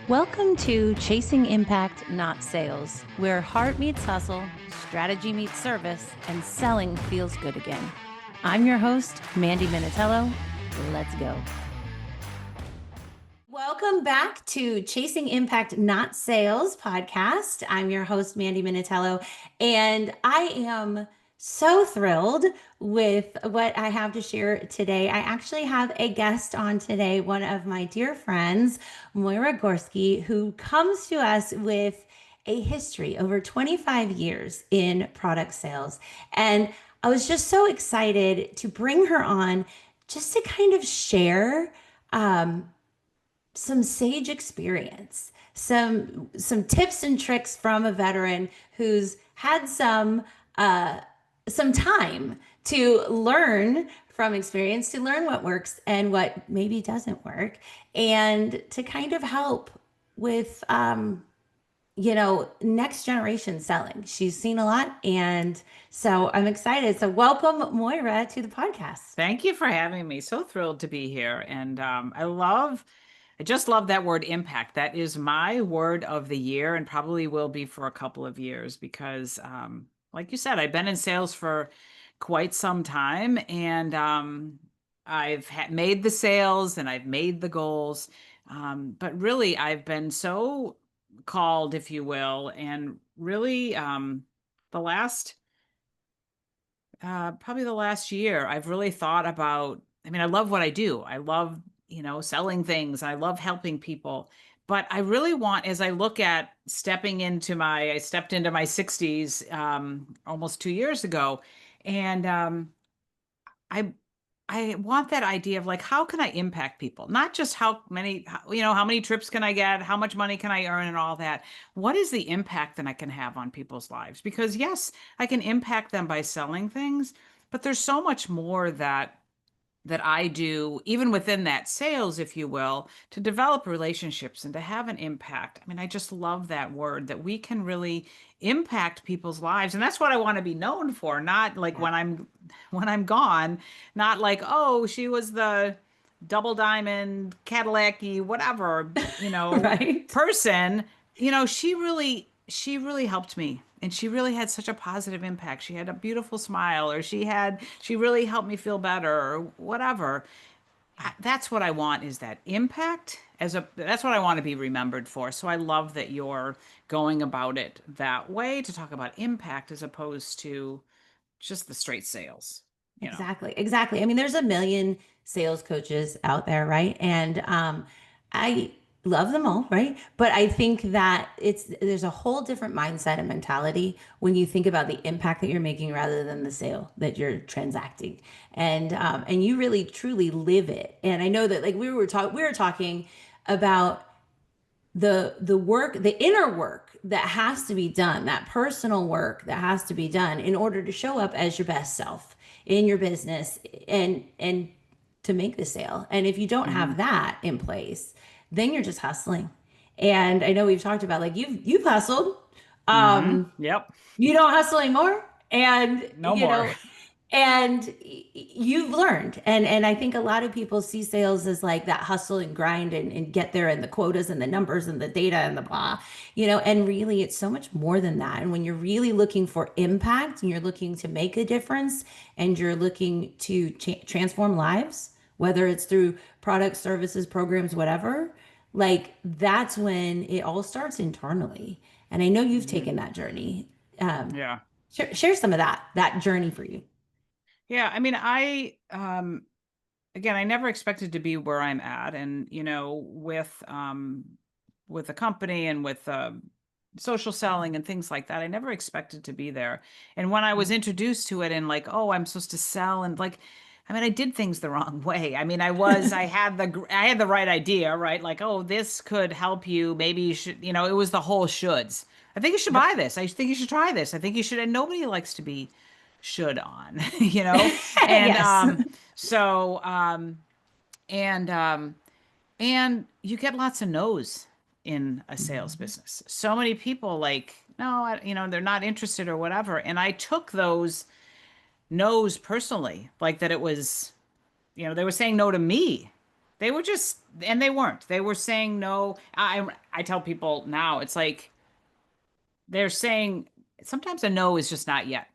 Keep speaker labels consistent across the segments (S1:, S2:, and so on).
S1: Welcome to Chasing Impact, Not Sales, where heart meets hustle, strategy meets service, and selling feels good again. I'm your host, Mandy Minatello. Let's go. Welcome back to Chasing Impact, Not Sales podcast. I'm your host, Mandy Minatello, and I am so thrilled with what I have to share today. I actually have a guest on today, one of my dear friends, Moyra Gorski, who comes to us with a history over 25 years in product sales. And I was just so excited to bring her on just to kind of share some sage experience, some tips and tricks from a veteran who's had some time to learn from experience, to learn what works and what maybe doesn't work, and to kind of help with next generation selling. She's seen a lot, and so I'm excited. So welcome, Moyra, to the podcast.
S2: Thank you for having me. So thrilled to be here. And I just love that word impact. That is my word of the year and probably will be for a couple of years because, like you said, I've been in sales for quite some time and I've made the sales and I've made the goals. But really, I've been so called, if you will, and really the last probably the last year, I've really thought about, I mean, I love what I do. I love, selling things. I love helping people. But I really want, as I look at I stepped into my 60s almost 2 years ago. And I I want that idea of like, how can I impact people? Not just how many trips can I get? How much money can I earn and all that? What is the impact that I can have on people's lives? Because yes, I can impact them by selling things, but there's so much more that I do, even within that sales, if you will, to develop relationships and to have an impact. I mean, I just love that word that we can really impact people's lives. And that's what I want to be known for, not like
S1: Yeah.
S2: when I'm gone, not like, oh, she was the double diamond Cadillac whatever,
S1: Right.
S2: person. She really helped me and she really had such a positive impact. She had a beautiful smile or she really helped me feel better or whatever. That's what I want is that impact that's what I want to be remembered for. So I love that you're going about it that way to talk about impact as opposed to just the straight sales.
S1: Exactly. Exactly. I mean, there's a million sales coaches out there, right? And I love them all, right? But I think that there's a whole different mindset and mentality when you think about the impact that you're making rather than the sale that you're transacting. And you really truly live it. And I know that like we were talking about the work, the inner work that has to be done, that personal work that has to be done in order to show up as your best self in your business and to make the sale. And if you don't
S2: Hmm.
S1: have that in place, then you're just hustling. And I know we've talked about like you've hustled.
S2: Hmm.
S1: Um
S2: Yep.
S1: you don't hustle anymore. And
S2: No more.
S1: and you've learned, and I think a lot of people see sales as like that hustle and grind and get there and the quotas and the numbers and the data and the blah, and really it's so much more than that. And when you're really looking for impact and you're looking to make a difference and you're looking to transform lives, whether it's through products, services, programs, whatever, like that's when it all starts internally. And I know you've
S2: Hmm.
S1: taken that journey. um,
S2: Yeah.
S1: share some of that journey for you.
S2: Yeah. I mean, again, I never expected to be where I'm at. And, with the company and with social selling and things like that, I never expected to be there. And when I was introduced to it and like, oh, I'm supposed to sell and like, I mean, I did things the wrong way. I mean, I had the right idea, right? Like, oh, this could help you. Maybe you should, it was the whole shoulds. I think you should buy
S1: Yep.
S2: this. I think you should try this. I think you should. And nobody likes to be should on, you know? And
S1: Yes.
S2: so and and you get lots of no's in a sales
S1: Mhm.
S2: business. So many people like, no, they're not interested or whatever. And I took those no's personally, like that it was, they were saying no to me. They were just, and they weren't. They were saying no. I tell people now, it's like they're saying sometimes a no is just not yet,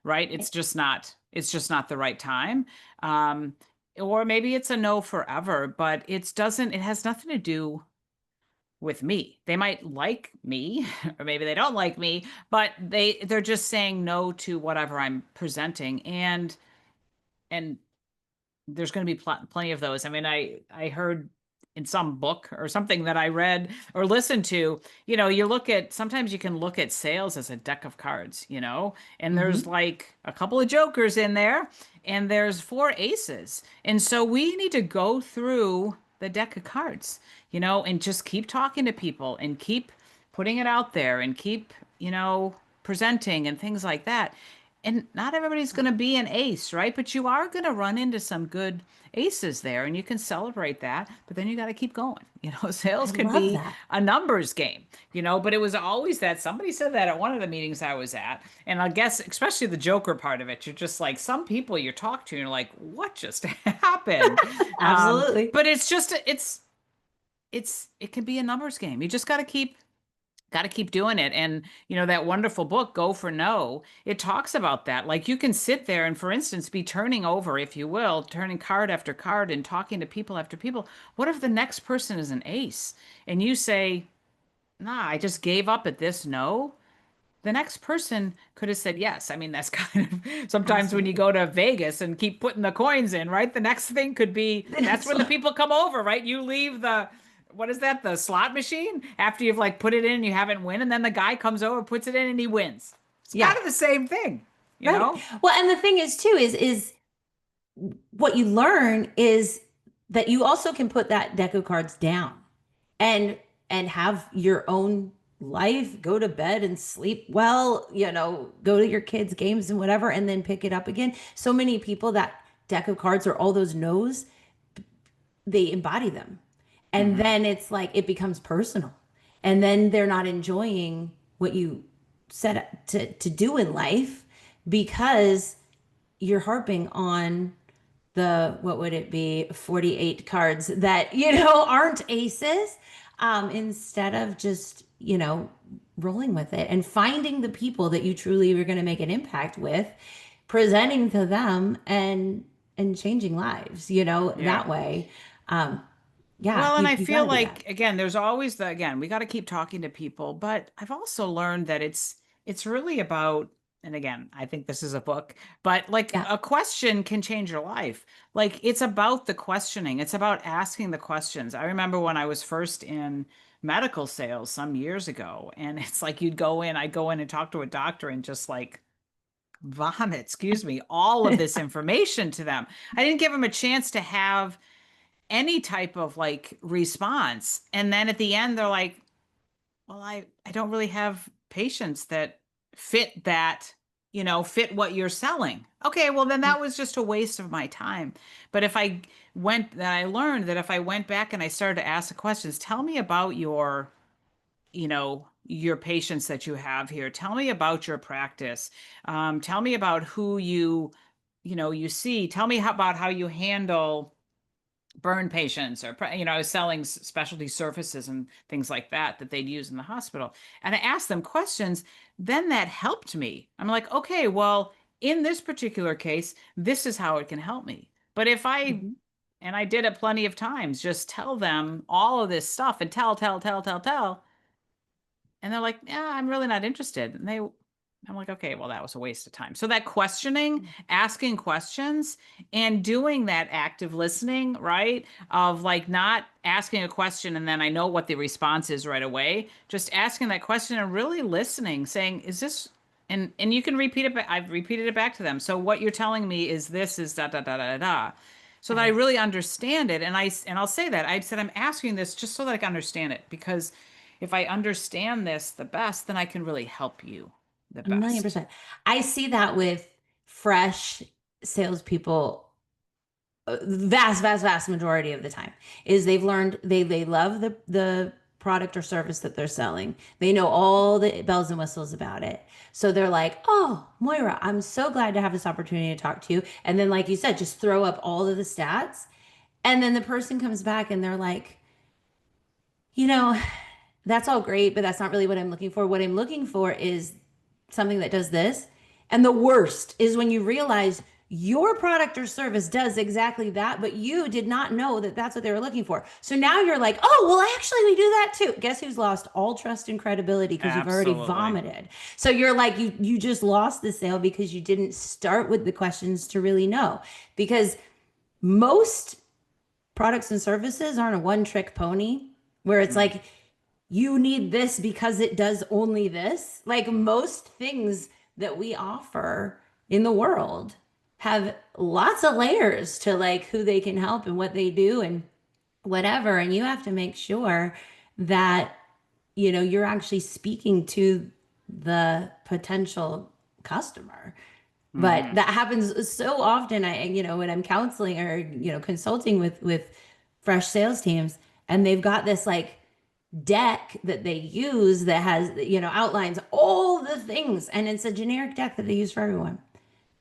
S2: right? It's just not the right time. Um, or maybe it's a no forever, but it has nothing to do with me. They might like me, or maybe they don't like me, but they're just saying no to whatever I'm presenting. And there's going to be plenty of those. I mean, I heard in some book or something that I read or listened to, you look at sometimes you can look at sales as a deck of cards, and there's
S1: Hmm.
S2: like a couple of jokers in there and there's four aces. And so we need to go through the deck of cards, and just keep talking to people and keep putting it out there and keep, presenting and things like that. And not everybody's going to be an ace, right? But you are going to run into some good aces there and you can celebrate that. But then you got to keep going.
S1: I
S2: Sales can
S1: love
S2: be
S1: that.
S2: a numbers game, but it was always that somebody said that at one of the meetings I was at. And I guess, especially the Joker part of it, you're just like, some people you talk to, and you're like, what just happened?
S1: Absolutely.
S2: But it's just, it can be a numbers game. You just got to keep doing it. And that wonderful book Go for No, it talks about that. Like you can sit there and, for instance, be turning over, if you will, turning card after card and talking to people after people. What if the next person is an ace and you say, nah, I just gave up at this no? The next person could have said yes. I mean, that's kind of sometimes when you
S1: Absolutely.
S2: go to Vegas and keep putting the coins in, right? The next thing could be
S1: The
S2: that's
S1: next
S2: when the
S1: one.
S2: people come over, right? You leave what is that, the slot machine after you've like put it in and you haven't win, and then the guy comes over, puts it in, and he wins. It's
S1: Yeah.
S2: kind of the same thing, you
S1: Right.
S2: know?
S1: Well, and the thing is too is what you learn is that you also can put that deck of cards down and have your own life, go to bed and sleep well, go to your kids' games and whatever, and then pick it up again. So many people that deck of cards or all those no's, they embody them. And
S2: Hmm.
S1: then it's like it becomes personal. And then they're not enjoying what you set to do in life because you're harping on the what would it be 48 cards that aren't aces, instead of just rolling with it and finding the people that you truly are going to make an impact with, presenting to them and changing lives
S2: Yeah.
S1: that way. um yeah,
S2: Well, and I
S1: you got
S2: feel
S1: to do that.
S2: like again, there's always again, we got to keep talking to people, but I've also learned that it's really about, and again, I think this is a book, but like
S1: Yeah.
S2: a question can change your life. Like it's about the questioning. It's about asking the questions. I remember when I was first in medical sales some years ago, and it's like I'd go in and talk to a doctor and just like vomit, excuse me, all of this information to them. I didn't give them a chance to have any type of like response. And then at the end, they're like, well, I don't really have patients that fit that, fit what you're selling. Okay, well, then that was just a waste of my time. But I learned that if I went back and I started to ask the questions, tell me about your patients that you have here. Tell me about your practice. Tell me about who you see. Tell me about how you handle burn patients or selling specialty surfaces and things like that they'd use in the hospital. And I asked them questions. Then that helped me. I'm like, okay, well, in this particular case, this is how it can help me. But if I
S1: Mhm.
S2: and I did it plenty of times, just tell them all of this stuff and tell, and they're like, yeah, I'm really not interested. I'm like, okay, well, that was a waste of time. So that questioning, asking questions and doing that active listening, right? Of like not asking a question and then I know what the response is right away. Just asking that question and really listening, saying, is this, and you can repeat it, I've repeated it back to them. So what you're telling me is this is da da da da da. So that I
S1: Right.
S2: really understand it. And I'll say that. I said I'm asking this just so that I can understand it because if I understand this the best, then I can really help you the
S1: A million
S2: best.
S1: percent. I see that with fresh salespeople, vast majority of the time is they've learned they love the product or service that they're selling. They know all the bells and whistles about it. So they're like, "Oh, Moyra, I'm so glad to have this opportunity to talk to you." And then, like you said, just throw up all of the stats And then the person comes back and they're like, you know, that's all great, but that's not really what I'm looking for. What I'm looking for is something that does this. And the worst is when you realize your product or service does exactly that, but you did not know that that's what they were looking for. So now you're like, oh, well, actually, we do that too. Guess who's lost all trust and credibility because you've already
S2: Absolutely.
S1: vomited. So you're like, you just lost the sale because you didn't start with the questions to really know. Because most products and services aren't a one trick pony where it's
S2: Mm,
S1: like, you need this because it does only this. Like most things that we offer in the world have lots of layers to like who they can help and what they do and whatever. And you have to make sure that, you're actually speaking to the potential customer. But
S2: hmm.
S1: that happens so often. When I'm counseling or, consulting with fresh sales teams, and they've got this like deck that they use that has, outlines all the things, and it's a generic deck that they use for everyone.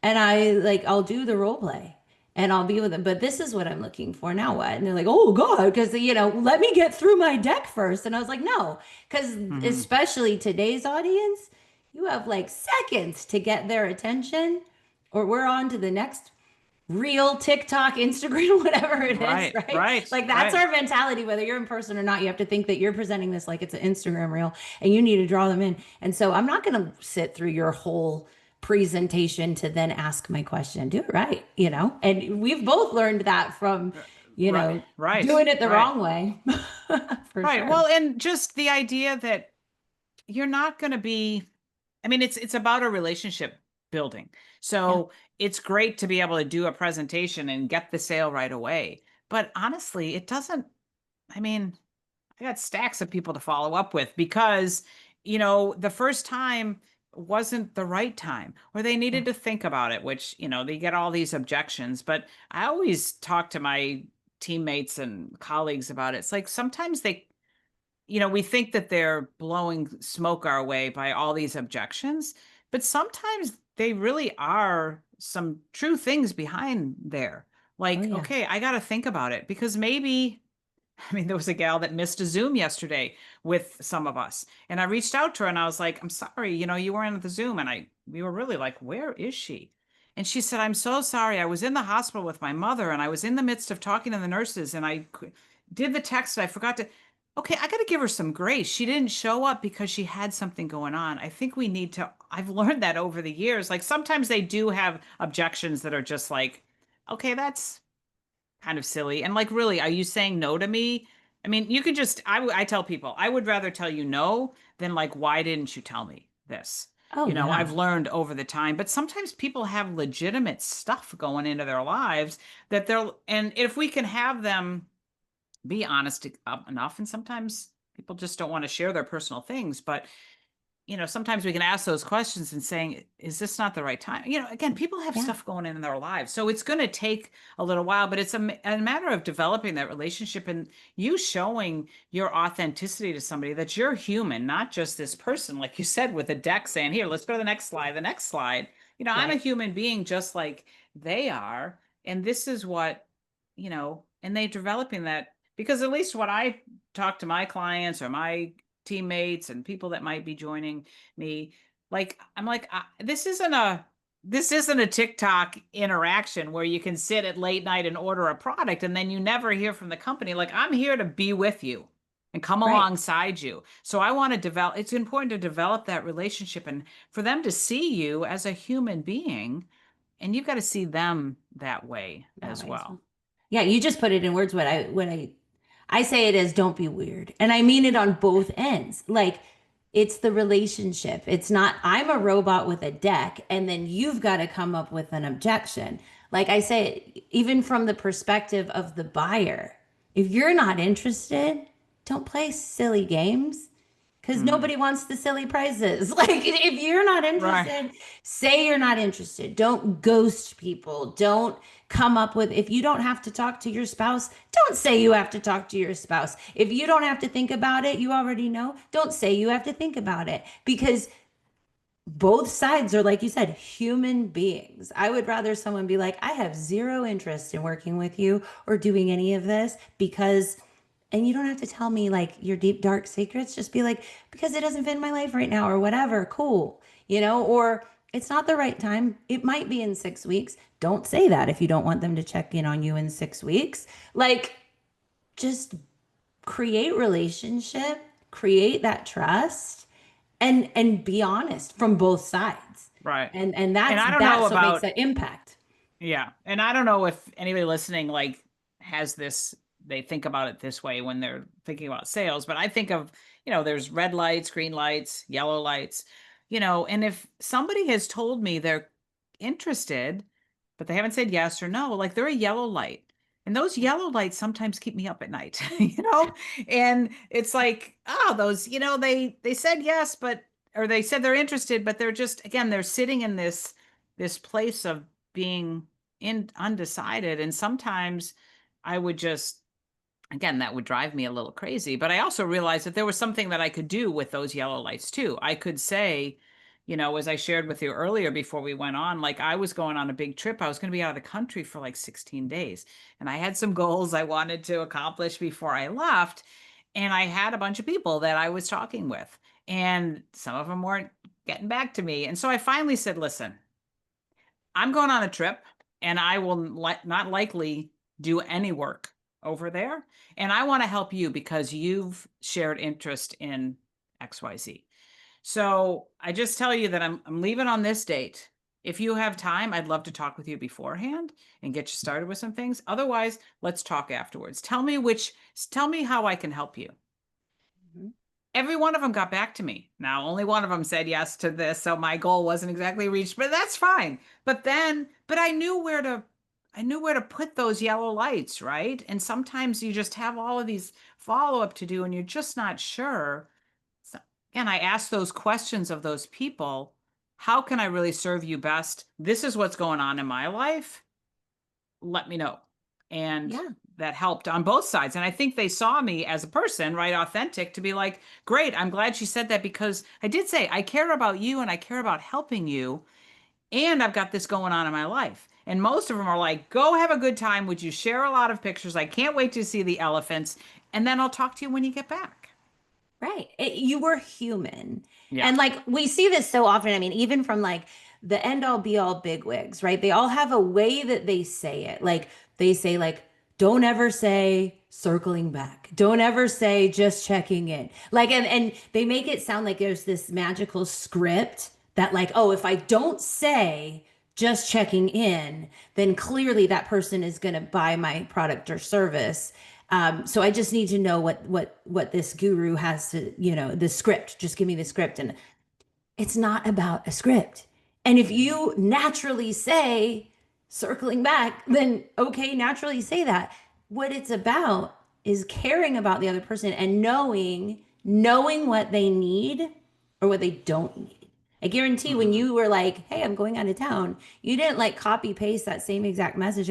S1: And I'll do the role play and I'll be with them, but this is what I'm looking for. Now what? And they're like, oh God, because, let me get through my deck first. And I was like, no, because
S2: Hmm.
S1: especially today's audience, you have like seconds to get their attention, or we're on to the next real TikTok, Instagram, whatever it is,
S2: Right,
S1: right?
S2: right,
S1: Like that's
S2: right.
S1: our mentality, whether you're in person or not. You have to think that you're presenting this like it's an Instagram reel and you need to draw them in. And so I'm not going to sit through your whole presentation to then ask my question. Do it right, And we've both learned that from, you
S2: Right,
S1: know,
S2: right,
S1: doing it the
S2: right,
S1: wrong way. For
S2: right.
S1: sure.
S2: Well, and just the idea that you're not going to be, I mean, it's about a relationship building.
S1: Yeah.
S2: So it's great to be able to do a presentation and get the sale right away. But honestly, it doesn't, I mean, I got stacks of people to follow up with because, the first time wasn't the right time or they
S1: Yeah.
S2: needed to think about it, which, they get all these objections. But I always talk to my teammates and colleagues about it. It's like sometimes we think that they're blowing smoke our way by all these objections, but sometimes they really are some true things behind there.
S1: Oh,
S2: Like,
S1: yeah.
S2: okay, I got to think about it because maybe I mean, there was a gal that missed a Zoom yesterday with some of us. And I reached out to her and I was like, I'm sorry, you weren't at the Zoom. And we were really like, where is she? And she said, I'm so sorry. I was in the hospital with my mother and I was in the midst of talking to the nurses and did the text. And I forgot to, okay, I got to give her some grace. She didn't show up because she had something going on. I think we need to, I've learned that over the years. Like sometimes they do have objections that are just like, okay, that's kind of silly. And like, really, are you saying no to me? I mean, you could just, I tell people, I would rather tell you no than like, why didn't you tell me this?
S1: Oh,
S2: I've
S1: yeah.
S2: learned over the time, but sometimes people have legitimate stuff going into their lives that and if we can have them be honest enough, and sometimes people just don't want to share their personal things, but sometimes we can ask those questions and saying, is this not the right time? Again, people have
S1: Yeah.
S2: stuff going in their lives. So it's going to take a little while, but it's a matter of developing that relationship and you showing your authenticity to somebody that you're human, not just this person, like you said, with a deck saying, here, let's go to the next slide, the next slide. I'm a
S1: Right.
S2: human being just like they are. And this is what, and they developing that because at least when I talk to my clients or my teammates and people that might be joining me, like I'm like this isn't a TikTok interaction where you can sit at late night and order a product and then you never hear from the company. Like I'm here to be with you and come
S1: Right.
S2: alongside you. So I want to develop, it's important to develop that relationship and for them to see you as a human being, and you've got to see them that way
S1: That
S2: as
S1: way as well.
S2: well.
S1: Yeah, you just put it in words. What I say it as don't be weird. And I mean it on both ends. Like it's the relationship. It's not I'm a robot with a deck and then you've got to come up with an objection. Like I say, even from the perspective of the buyer, if you're not interested, don't play silly games because
S2: Mhm.
S1: nobody wants the silly prizes. Like if you're not
S2: Right.
S1: interested, say you're not interested. Don't ghost people. Don't come up with, if you don't have to talk to your spouse, don't say you have to talk to your spouse. If you don't have to think about it, you already know. Don't say you have to think about it because both sides are, like you said, human beings. I would rather someone be like, I have zero interest in working with you or doing any of this because, and you don't have to tell me like your deep, dark secrets. Just be like, because it doesn't fit in my life right now or whatever. Cool. Or it's not the right time. It might be in 6 weeks. Don't say that if you don't want them to check in on you in 6 weeks. Like, just create relationship, create that trust and be honest from both sides.
S2: Right.
S1: And
S2: And
S1: that's
S2: I don't know
S1: that's what makes
S2: about,
S1: that impact.
S2: yeah. And I don't know if anybody listening like has this, they think about it this way when they're thinking about sales, but I think of, there's red lights, green lights, yellow lights, and if somebody has told me they're interested, but they haven't said yes or no, like they're a yellow light. And those yellow lights sometimes keep me up at night, And it's like, oh, those, they said yes, but or they said they're interested, but they're just, again, they're sitting in this place of being undecided. And sometimes I would just, again, that would drive me a little crazy. But I also realized that there was something that I could do with those yellow lights too. I could say, as I shared with you earlier before we went on, like I was going on a big trip. I was going to be out of the country for like 16 days. And I had some goals I wanted to accomplish before I left. And I had a bunch of people that I was talking with, and some of them weren't getting back to me. And so I finally said, listen, I'm going on a trip and I will not likely do any work over there. And I want to help you because you've shared interest in XYZ. So I just tell you that I'm leaving on this date. If you have time, I'd love to talk with you beforehand and get you started with some things. Otherwise, let's talk afterwards. Tell me how I can help you.
S1: Mhm.
S2: Every one of them got back to me. Now, only one of them said yes to this, so my goal wasn't exactly reached, but that's fine. But I knew where to put those yellow lights, right? And sometimes you just have all of these follow-up to do and you're just not sure. So, again, I ask those questions of those people. How can I really serve you best? This is what's going on in my life. Let me know. And
S1: Yeah.
S2: that helped on both sides. And I think they saw me as a person, right? Authentic to be like, great, I'm glad she said that because I did say, I care about you and I care about helping you. And I've got this going on in my life. And most of them are like, go have a good time. Would you share a lot of pictures? I can't wait to see the elephants. And then I'll talk to you when you get back.
S1: Right. You were human.
S2: Yeah.
S1: And like we see this so often. I mean, even from like the end all be all bigwigs, right? They all have a way that they say it. Like they say, like, don't ever say circling back. Don't ever say just checking in. Like, and they make it sound like there's this magical script that, like, oh, if I don't say just checking in, then clearly that person is going to buy my product or service. So I just need to know what this guru has to, the script. Just give me the script. And it's not about a script. And if you naturally say circling back, then okay, naturally say that. What it's about is caring about the other person and knowing what they need or what they don't need. I guarantee when
S2: Mhm.
S1: you were like, "Hey, I'm going out of town," you didn't like copy paste that same exact message.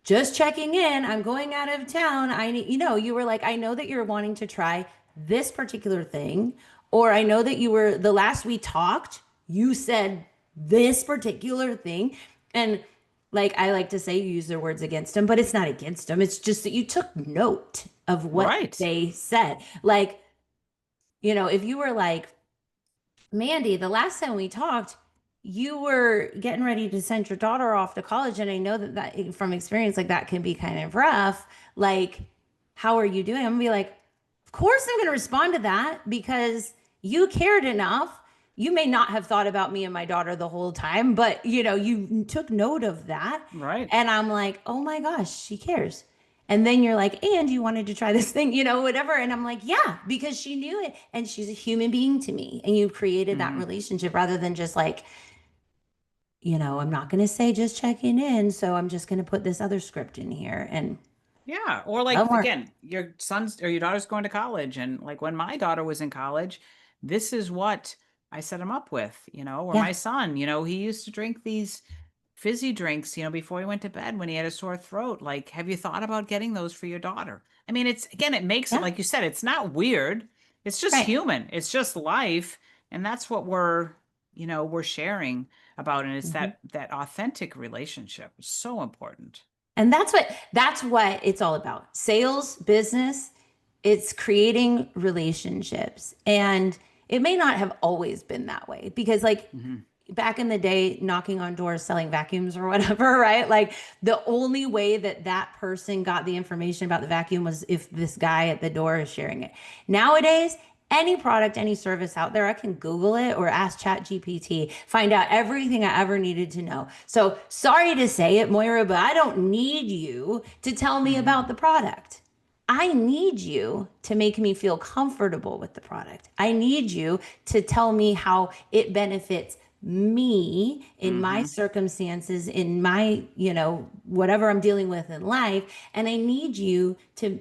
S1: Just checking in. I'm going out of town. I need, you were like, I know that you're wanting to try this particular thing, or I know that the last we talked, you said this particular thing. And like I like to say, you use their words against them, but it's not against them. It's just that you took note of what
S2: Right.
S1: they said. Like, if you were like, Mandy, the last time we talked, you were getting ready to send your daughter off to college, and I know that from experience, like that can be kind of rough. Like, how are you doing? I'm gonna be like, of course I'm gonna respond to that because you cared enough. You may not have thought about me and my daughter the whole time, but you took note of that.
S2: Right.
S1: And I'm like, oh my gosh, she cares. And then you're like, and you wanted to try this thing, whatever. And I'm like, yeah, because she knew it. And she's a human being to me. And you created that
S2: Mhm.
S1: relationship rather than just like, I'm not going to say just checking in. So I'm just going to put this other script in here. And
S2: Yeah. Or
S1: don't
S2: like,
S1: work.
S2: again, your son's or your daughter's going to college. And like when my daughter was in college, this is what I set him up with, or
S1: Yeah.
S2: my son, he used to drink these fizzy drinks, before he went to bed when he had a sore throat. Like, have you thought about getting those for your daughter? I mean, it makes it,
S1: Yeah.
S2: like you said, it's not weird. It's just
S1: Right.
S2: human. It's just life. And that's what we're we're sharing about. And it's
S1: Mhm.
S2: that authentic relationship is so important.
S1: And that's what it's all about. Sales, business, it's creating relationships. And it may not have always been that way because like
S2: Hmm.
S1: back in the day, knocking on doors, selling vacuums or whatever, right? Like the only way that that person got the information about the vacuum was if this guy at the door is sharing it. Nowadays, any product, any service out there, I can Google it or ask Chat GPT, find out everything I ever needed to know. So sorry to say it, Moira, but I don't need you to tell me
S2: Hmm.
S1: about the product. I need you to make me feel comfortable with the product. I need you to tell me how it benefits me in my
S2: Hmm.
S1: circumstances, in my, whatever I'm dealing with in life. And I need you to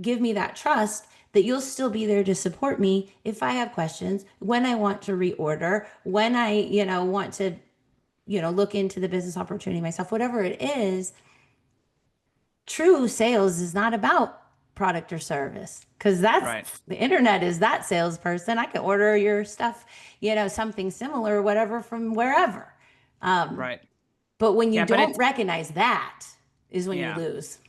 S1: give me that trust that you'll still be there to support me if I have questions, when I want to reorder, when I, want to, look into the business opportunity myself, whatever it is. True sales is not about product or service because that's
S2: Right.
S1: the internet is that salesperson. I can order your stuff, something similar or whatever from wherever.
S2: Right.
S1: But when you
S2: Yeah, but
S1: don't
S2: it's
S1: recognize that is when you
S2: yeah.
S1: lose.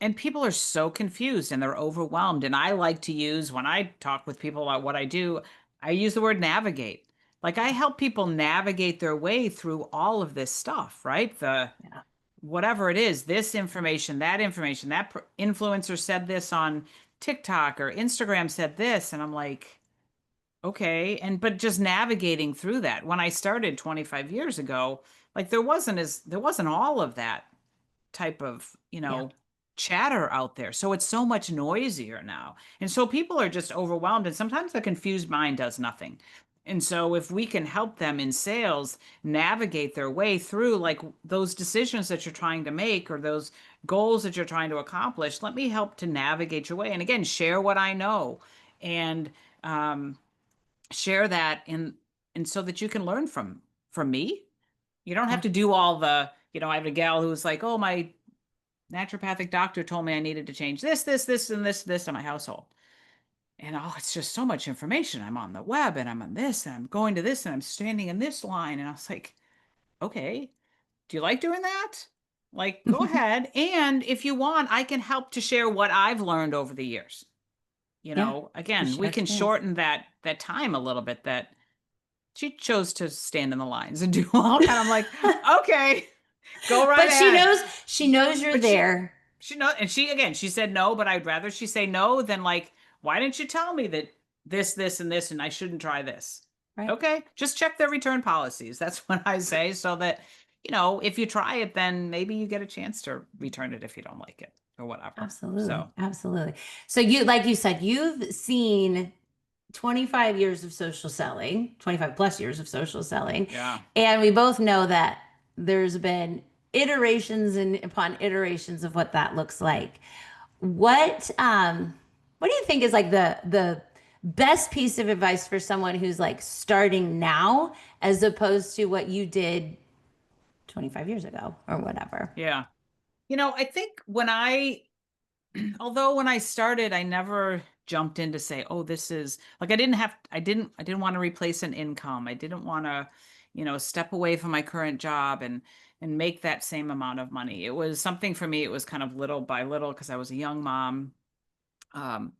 S2: And people are so confused and they're overwhelmed. And I like to use, when I talk with people about what I do, I use the word navigate. Like I help people navigate their way through all of this stuff, right? The
S1: Yeah.
S2: whatever it is, this information, that influencer said this on TikTok or Instagram said this. And I'm like, okay. And, but just navigating through that. When I started 25 years ago, like there wasn't all of that type of,
S1: Yeah.
S2: chatter out there. So it's so much noisier now. And so people are just overwhelmed. And sometimes the confused mind does nothing. And so if we can help them in sales navigate their way through like those decisions that you're trying to make or those goals that you're trying to accomplish, let me help to navigate your way. And again, share what I know and um, share that and so that you can learn from me. You don't have
S1: Yeah.
S2: to do all the, I have a gal who's like, oh, my naturopathic doctor told me I needed to change this, and this in my household. And oh, it's just so much information. I'm on the web and I'm on this and I'm going to this and I'm standing in this line. And I was like, okay, do you like doing that? Like, go ahead. And if you want, I can help to share what I've learned over the years.
S1: Yeah. Just
S2: Again,
S1: share
S2: we can
S1: experience.
S2: shorten that time a little bit that she chose to stand in the lines and do all kind of like, okay, go right
S1: But
S2: ahead.
S1: she knows you're
S2: But
S1: there,
S2: she know, and she again, she said no, but I'd rather she say no than like, why didn't you tell me that this, and this, and I shouldn't try this?
S1: right?
S2: Okay, just check their return policies. That's what I say, so that if you try it, then maybe you get a chance to return it if you don't like it or whatever.
S1: Absolutely.
S2: So
S1: Absolutely. So you, like you said, you've seen 25 years of social selling, 25 plus years of social selling.
S2: yeah,
S1: And we both know that there's been iterations and upon iterations of what that looks like. What do you think is like the best piece of advice for someone who's like starting now as opposed to what you did 25 years ago or whatever?
S2: yeah. I think although when I started, I never jumped in to say, "Oh, this is like I didn't want to replace an income. I didn't want to, step away from my current job and make that same amount of money." It was something for me. It was kind of little by little because I was a young mom, um,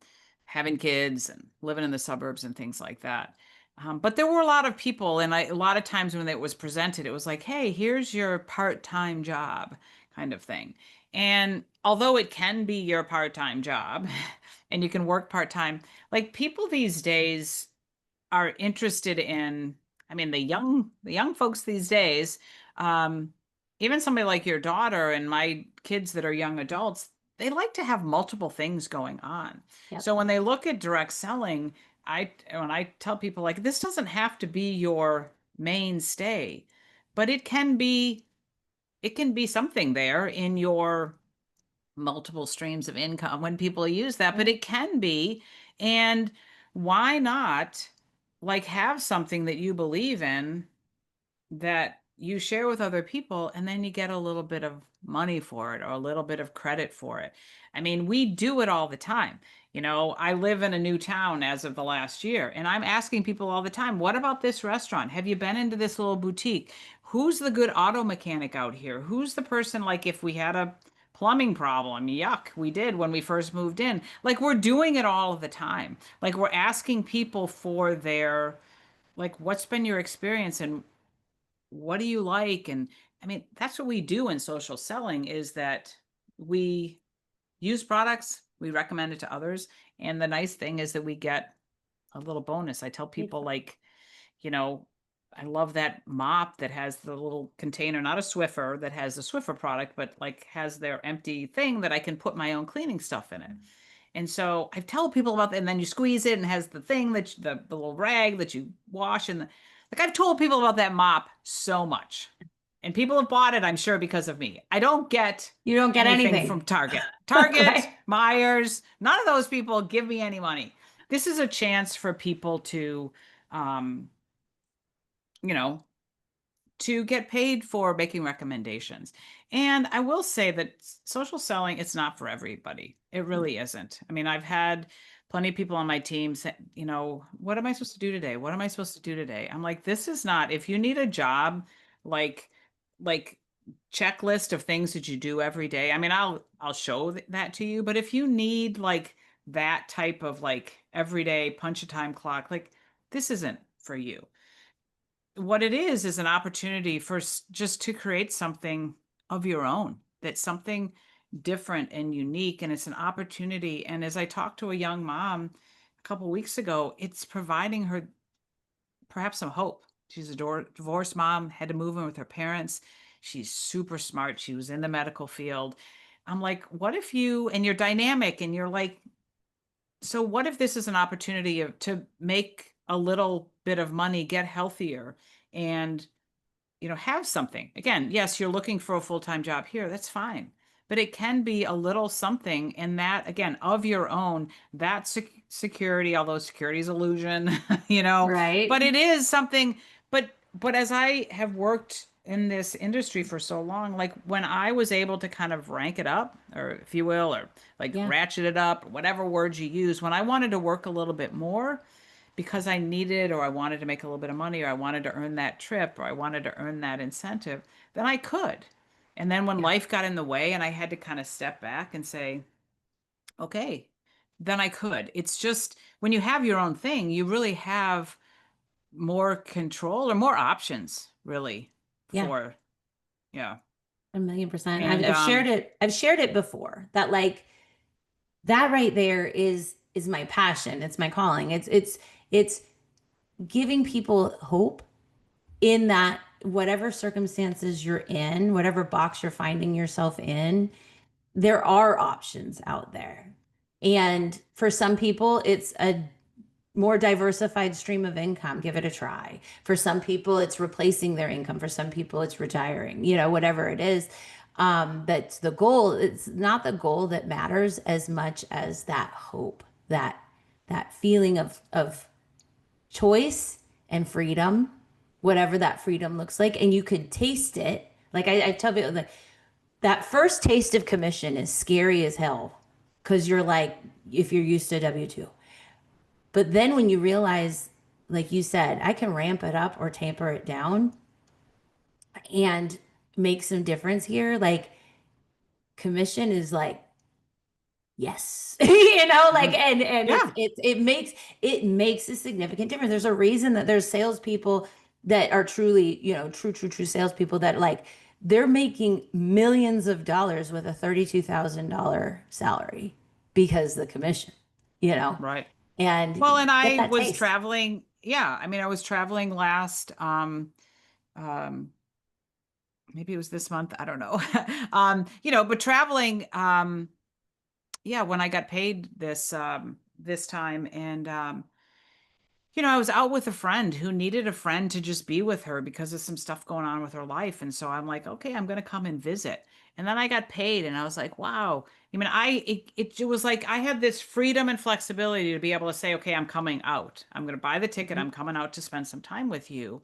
S2: having kids and living in the suburbs and things like that. But there were a lot of people, and a lot of times when it was presented, it was like, "Hey, here's your part-time job," kind of thing. And although it can be your part-time job, and you can work part-time, like people these days are interested in, I mean, the young folks these days, um, even somebody like your daughter and my kids that are young adults, they like to have multiple things going on.
S1: Yep.
S2: So when they look at direct selling, when I tell people like this doesn't have to be your mainstay, but it can be something there in your multiple streams of income when people use that, but
S1: Right.
S2: it can be. And why not like have something that you believe in that you share with other people and then you get a little bit of money for it or a little bit of credit for it. I mean, we do it all the time. I live in a new town as of the last year, and I'm asking people all the time, what about this restaurant? Have you been into this little boutique? Who's the good auto mechanic out here? Who's the person, like, if we had a plumbing problem? Yuck, we did when we first moved in. Like, we're doing it all of the time. Like, we're asking people for their, like, what's been your experience and what do you like? And I mean, that's what we do in social selling, is that we use products, we recommend it to others. And the nice thing is that we get a little bonus. I tell
S1: Paid
S2: people,
S1: for.
S2: like, you know, I love that mop that has the little container, not a Swiffer that has the Swiffer product, but like has their empty thing that I can put my own cleaning stuff in it. And so I tell people about that, and then you squeeze it and has the thing that the little rag that you wash, and like, I've told people about that mop so much. And people have bought it, I'm sure, because of me. I don't get
S1: You don't get
S2: anything from
S1: anything.
S2: Target. Target,
S1: Right.
S2: Myers, none of those people give me any money. This is a chance for people to um, you know, to get paid for making recommendations. And I will say that social selling, it's not for everybody. It really isn't. I mean, I've had plenty of people on my team say, what am I supposed to do today? What am I supposed to do today? I'm like, this is not, if you need a job, like, like checklist of things that you do every day. I mean, I'll show that to you, but if you need like that type of like everyday punch a time clock, like, this isn't for you. What it is an opportunity for just to create something of your own, that's something different and unique, and it's an opportunity. And as I talked to a young mom a couple of weeks ago, it's providing her perhaps some hope. She's a divorced mom, had to move in with her parents. She's super smart. She was in the medical field. I'm like, what if you, and you're dynamic, and you're like, so what if this is an opportunity to make a little bit of money, get healthier, and have something. Again, yes, you're looking for a full-time job here, that's fine. But it can be a little something in that, again, of your own, that security, although security is illusion, but
S1: Right.
S2: it is something. But as I have worked in this industry for so long, like, when I was able to kind of rank it up, or if you will, or like
S1: Yeah.
S2: ratchet it up, whatever words you use, when I wanted to work a little bit more, because I needed, or I wanted to make a little bit of money, or I wanted to earn that trip, or I wanted to earn that incentive, then I could. And then when
S1: Yeah.
S2: life got in the way and I had to kind of step back and say, okay, then I could. It's just when you have your own thing, you really have more control or more options, really,
S1: Yeah.
S2: for, yeah.
S1: 1,000,000%. I've,
S2: And
S1: I've shared it. I've shared it before that, like, that right there is my passion. It's my calling. It's giving people hope in that whatever circumstances you're in, whatever box you're finding yourself in, there are options out there. And for some people, it's a more diversified stream of income. Give it a try. For some people, it's replacing their income. For some people, it's retiring, whatever it is. That's the goal. It's not the goal that matters as much as that hope, that feeling of choice and freedom, whatever that freedom looks like. And you could taste it. Like I tell people, like, that first taste of commission is scary as hell because you're like, if you're used to W-2. But then when you realize, like you said, I can ramp it up or taper it down and make some difference here, like, commission is like, yes. Like, and
S2: yeah,
S1: it makes a significant difference. There's a reason that there's salespeople that are truly, true salespeople that, like, they're making millions of dollars with a $32,000 salary because the commission, you know,
S2: right. Well,
S1: and
S2: and
S1: get
S2: I
S1: that
S2: was
S1: taste.
S2: traveling. Yeah. I mean, I was traveling last, um, maybe it was this month, I don't know. But traveling, yeah, when I got paid this time, and I was out with a friend who needed a friend to just be with her because of some stuff going on with her life. And so I'm like, okay, I'm going to come and visit. And then I got paid, and I was like, wow. I mean, it was like I had this freedom and flexibility to be able to say, okay, I'm coming out. I'm going to buy the ticket.
S1: Mhm.
S2: I'm coming out to spend some time with you.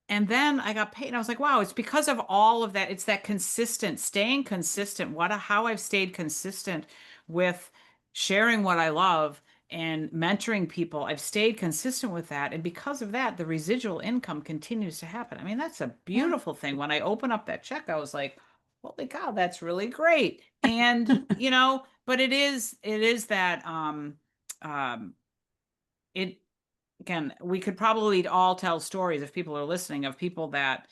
S2: And then I got paid, and I was like, wow, it's because of all of that. It's that consistent, staying consistent. How I've stayed consistent with sharing what I love and mentoring people, I've stayed consistent with that. And because of that, the residual income continues to happen. I mean, that's a
S1: Yeah.
S2: beautiful thing. When I open up that check, I was like, holy cow, that's really great. And, but it is that, um, it, again, we could probably all tell stories if people are listening of people that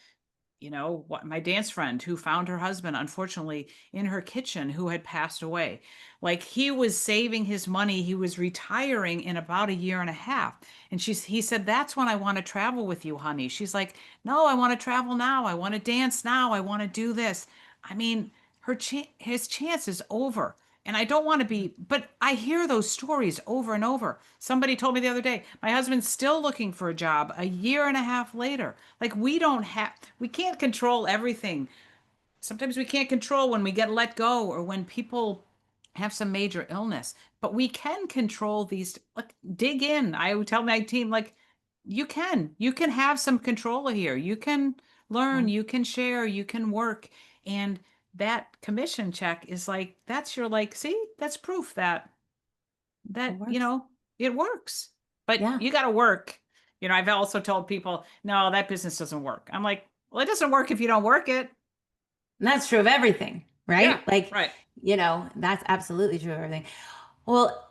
S2: what my dance friend who found her husband unfortunately in her kitchen who had passed away. Like he was saving his money, he was retiring in about a year and a half. And he said, "That's when I want to travel with you, honey." She's like, "No, I want to travel now. I want to dance now. I want to do this." I mean, his chance is over. And I don't want to be, but I hear those stories over and over. Somebody told me the other day, my husband's still looking for a job a year and a half later. Like we can't control everything. Sometimes we can't control when we get let go or when people have some major illness, but we can control these. Like, dig in. I would tell my team, like, you can have some control here. You can learn,
S1: Yeah.
S2: you can share, you can work. And that commission check is like, that's your, like, see, that's proof that
S1: It
S2: that
S1: works.
S2: it works, but
S1: Yeah.
S2: you got to work. I've also told people, no, that business doesn't work. I'm like, well, it doesn't work if you don't work it.
S1: And that's true of everything,
S2: Yeah,
S1: right? Like,
S2: right.
S1: that's absolutely true of everything. Well,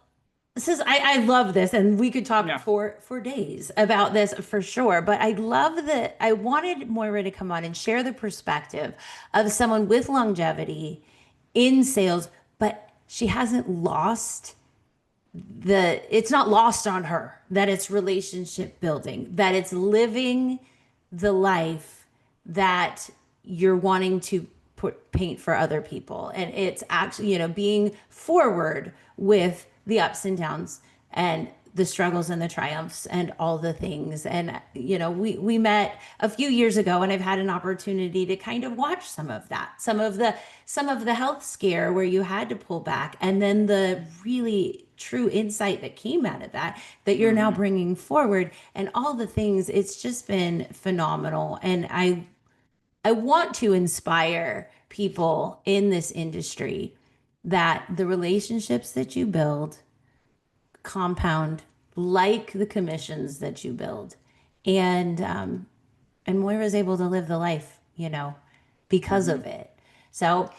S1: I love this, and we could talk
S2: Yeah.
S1: for days about this for sure. But I love that I wanted Moira to come on and share the perspective of someone with longevity in sales, but she hasn't lost it's not lost on her that it's relationship building, that it's living the life that you're wanting to paint for other people. And it's actually, being forward with the ups and downs and the struggles and the triumphs and all the things. And, we met a few years ago, and I've had an opportunity to kind of watch some of that, some of the health scare where you had to pull back, and then the really true insight that came out of that you're now
S2: Hmm.
S1: bringing forward, and all the things. It's just been phenomenal. And I want to inspire people in this industry that the relationships that you build compound like the commissions that you build. And Moira's able to live the life, because
S2: Hmm.
S1: of it. So,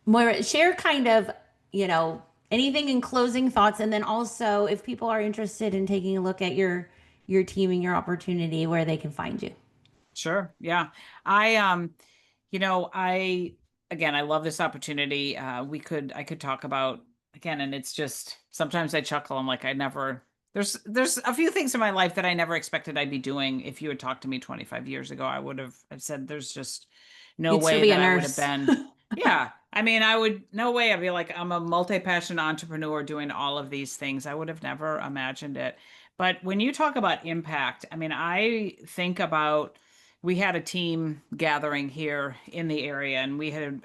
S1: Moira, share kind of, you know, anything in closing thoughts, and then also if people are interested in taking a look at your team and your opportunity, where they can find you.
S2: Sure. Yeah. I I again, I love this opportunity. I could talk about, again, and it's just sometimes I chuckle. I'm like, I never there's a few things in my life that I never expected I'd be doing. If you had talked to me 25 years ago, I've said there's just no
S1: You'd still
S2: way
S1: be a
S2: that I would have
S1: nurse.
S2: been. Yeah. I mean, I would, no way. I'd be like, I'm a multi-passionate entrepreneur doing all of these things. I would have never imagined it. But when you talk about impact, I mean, I think about, we had a team gathering here in the area, and we had,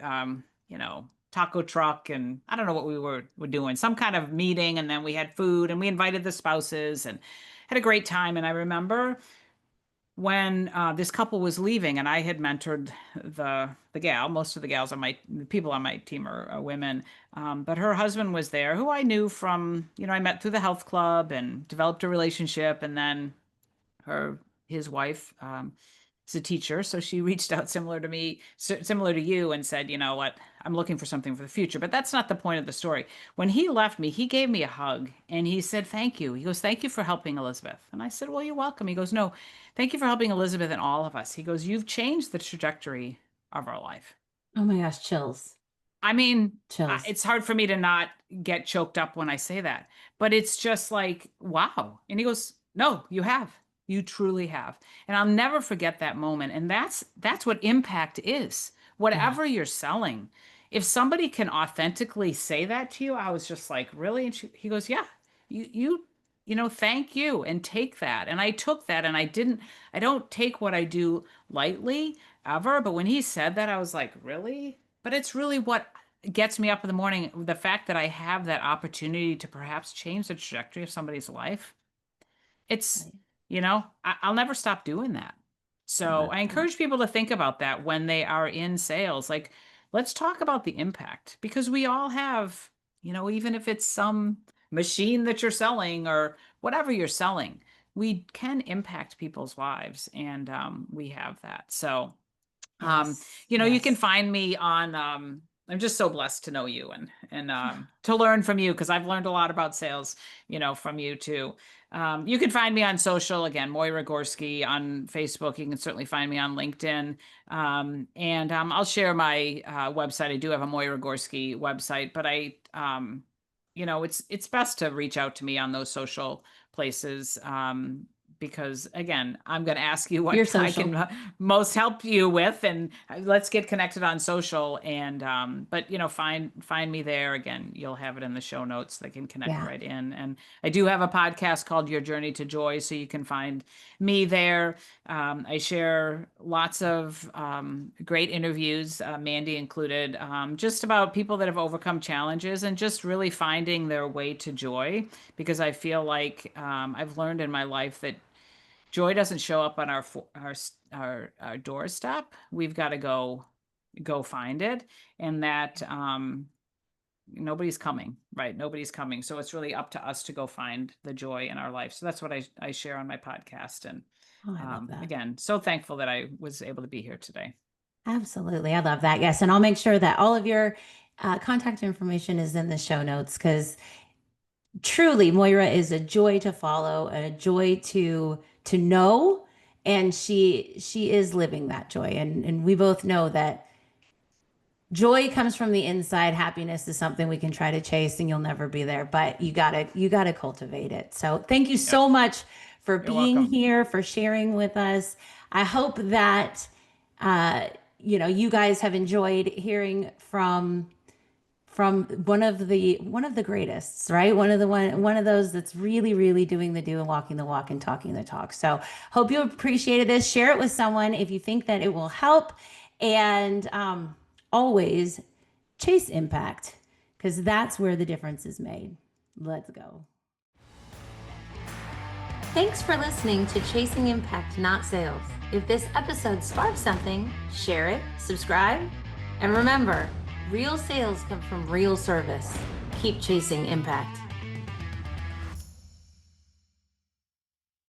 S2: taco truck, and I don't know what we were doing, some kind of meeting, and then we had food, and we invited the spouses and had a great time. And I remember when this couple was leaving, and I had mentored the gal. Most of the people on my team are women, but her husband was there, who I knew from, I met through the health club and developed a relationship, and then her his wife is a teacher, so she reached out similar to me, similar to you, and said, "You know what? I'm looking for something for the future." But that's not the point of the story. When he left me, he gave me a hug and he said, "Thank you." He goes, "Thank you for helping Elizabeth." And I said, "Well, you're welcome." He goes, "No, thank you for helping Elizabeth and all of us." He goes, "You've changed the trajectory of our life."
S1: Oh my gosh, chills,
S2: I mean,
S1: chills.
S2: it's hard for me to not get choked up when I say that, but it's just like, wow. And he goes, "No, you have. You truly have." And I'll never forget that moment. And that's what impact is.
S1: Yeah,
S2: Whatever you're selling, if somebody can authentically say that to you, I was just like, "Really?" And he goes, "Yeah, thank you, and take that." And I took that, and I don't take what I do lightly ever. But when he said that, I was like, "Really?" But it's really what gets me up in the morning. The fact that I have that opportunity to perhaps change the trajectory of somebody's life. It's,
S1: right.
S2: I'll never stop doing that.
S1: I
S2: So
S1: love
S2: I
S1: that.
S2: encourage people to think about that when they are in sales. Like, let's talk about the impact, because we all have, even if it's some machine that you're selling or whatever you're selling, we can impact people's lives. And we have that. So,
S1: Yes.
S2: you can
S1: Yes.
S2: find me on, I'm just so blessed to know you and to learn from you, because I've learned a lot about sales, from you too. You can find me on social, again, Moyra Gorski on Facebook. You can certainly find me on LinkedIn. And I'll share my website. I do have a Moyra Gorski website, but it's best to reach out to me on those social places. Because again, I'm going to ask you
S1: Your
S2: what I
S1: social.
S2: can most help you with, and let's get connected on social. And but find me there. Again, you'll have it in the show notes. They can connect
S1: Yeah.
S2: right in. And I do have a podcast called Your Journey to Joy, so you can find me there. I share lots of great interviews, Mandy included, just about people that have overcome challenges and just really finding their way to joy. Because I feel like I've learned in my life that joy doesn't show up on our doorstep. We've got to go find it, and that nobody's coming, right? Nobody's coming. So it's really up to us to go find the joy in our life. So that's what I share on my podcast. And
S1: Oh, I love that.
S2: again, so thankful that I was able to be here today.
S1: Absolutely. I love that. Yes. And I'll make sure that all of your contact information is in the show notes because truly Moira is a joy to follow, a joy to know. And she is living that joy. And we both know that joy comes from the inside. Happiness is something we can try to chase and you'll never be there, but you gotta cultivate it. So thank you
S2: Yep.
S1: so much for
S2: You're
S1: being
S2: welcome.
S1: here, for sharing with us. I hope that uh, you guys have enjoyed hearing from one of the greatest, right? One of those that's really, really doing the do and walking the walk and talking the talk. So hope you appreciated this. Share it with someone if you think that it will help. And always chase impact because that's where the difference is made. Let's go. Thanks for listening to Chasing Impact, Not Sales. If this episode sparked something, share it, subscribe, and remember, real sales come from real service. Keep chasing impact.